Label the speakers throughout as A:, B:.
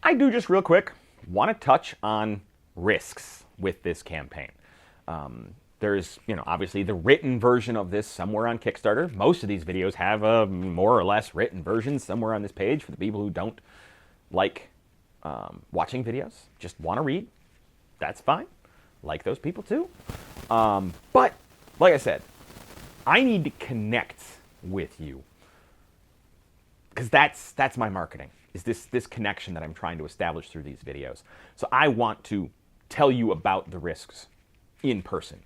A: I do just real quick want to touch on risks with this campaign. There's, obviously the written version of this somewhere on Kickstarter. Most of these videos have a more or less written version somewhere on this page for the people who don't like watching videos, just want to read. That's fine. Like those people too. But like I said, I need to connect with you because that's my marketing. Is this connection that I'm trying to establish through these videos. So I want to tell you about the risks in person.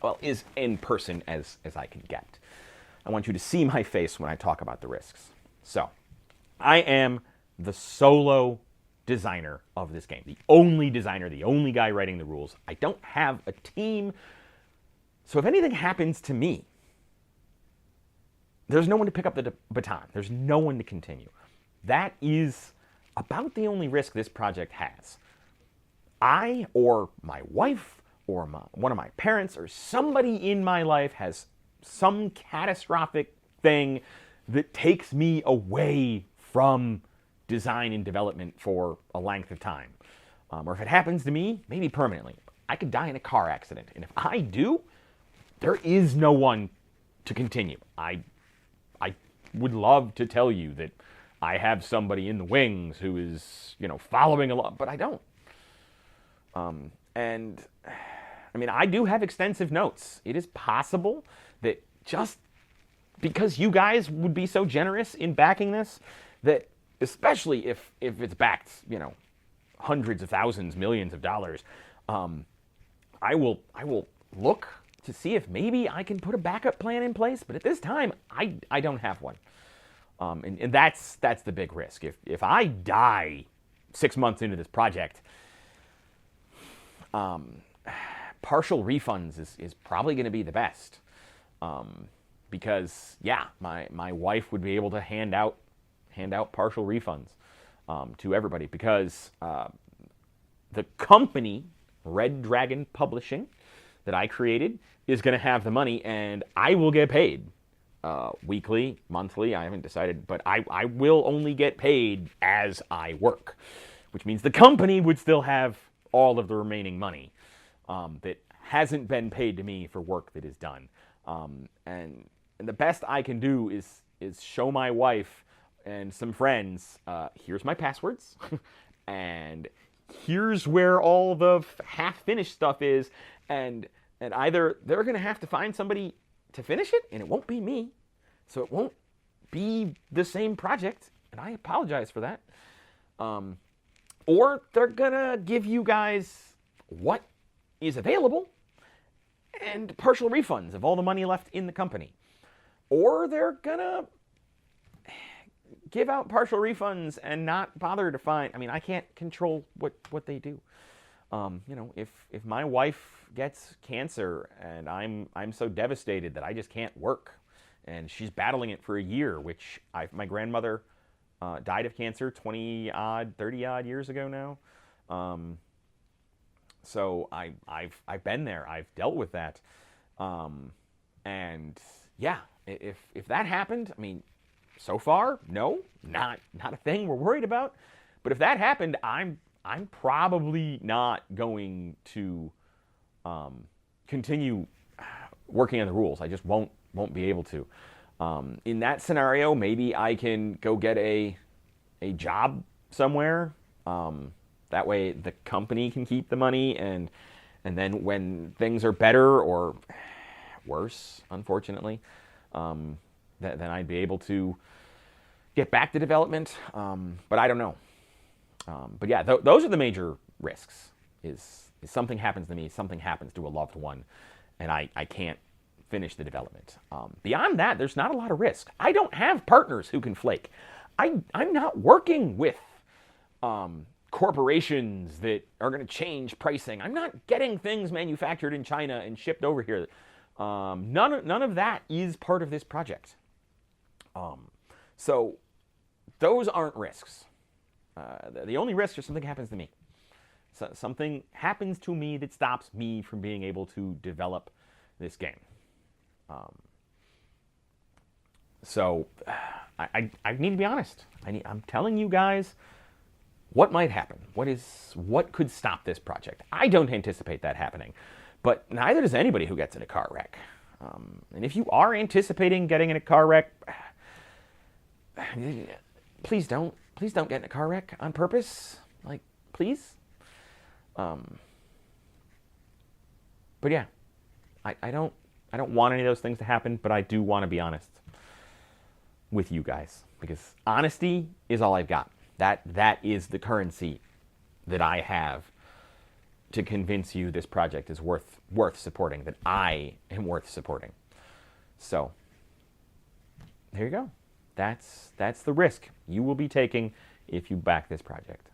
A: Well, as in person as I can get. I want you to see my face when I talk about the risks. So, I am the solo designer of this game. The only designer, the only guy writing the rules. I don't have a team. So if anything happens to me, there's no one to pick up the baton. There's no one to continue. That is about the only risk this project has. I or my wife or one of my parents or somebody in my life has some catastrophic thing that takes me away from design and development for a length of time. Or if it happens to me, maybe permanently. I could die in a car accident. And if I do, there is no one to continue. I would love to tell you that I have somebody in the wings who is, following along, but I don't. And I mean, I do have extensive notes. It is possible that just because you guys would be so generous in backing this, that especially if it's backed, hundreds of thousands, millions of dollars, I will look to see if maybe I can put a backup plan in place. But at this time, I don't have one. And that's the big risk. If I die 6 months into this project, partial refunds is probably going to be the best. Because yeah, my wife would be able to hand out partial refunds to everybody because the company Red Dragon Publishing that I created is going to have the money, and I will get paid weekly, monthly. I haven't decided, but I will only get paid as I work, which means the company would still have all of the remaining money that hasn't been paid to me for work that is done. And the best I can do is show my wife and some friends, here's my passwords, and here's where all the half-finished stuff is, and either they're going to have to find somebody to finish it, and it won't be me, so it won't be the same project, and I apologize for that, or they're going to give you guys what is available and partial refunds of all the money left in the company, or they're going to give out partial refunds and not bother to find. I mean, I can't control what they do. If my wife gets cancer and I'm so devastated that I just can't work, and she's battling it for a year, which my grandmother died of cancer 30-odd years ago now. So I've been there. I've dealt with that. And yeah, if that happened, I mean, so far, no, not a thing we're worried about. But if that happened, I'm probably not going to continue working on the rules. I just won't be able to. In that scenario, maybe I can go get a job somewhere. That way, the company can keep the money, and then when things are better or worse, unfortunately, then I'd be able to get back to development. But I don't know. But yeah, those are the major risks. Is something happens to me, something happens to a loved one, and I can't finish the development. Beyond that, there's not a lot of risk. I don't have partners who can flake. I'm not working with corporations that are going to change pricing. I'm not getting things manufactured in China and shipped over here. None of that is part of this project. So those aren't risks. The only risk is something happens to me. So something happens to me that stops me from being able to develop this game. So I need to be honest. I'm telling you guys What might happen? What could stop this project? I don't anticipate that happening, but neither does anybody who gets in a car wreck. And if you are anticipating getting in a car wreck, please don't get in a car wreck on purpose. Like, please. But yeah, I don't want any of those things to happen, but I do want to be honest with you guys, because honesty is all I've got. That is the currency that I have to convince you this project is worth supporting, that I am worth supporting. So there you go. That's the risk you will be taking if you back this project.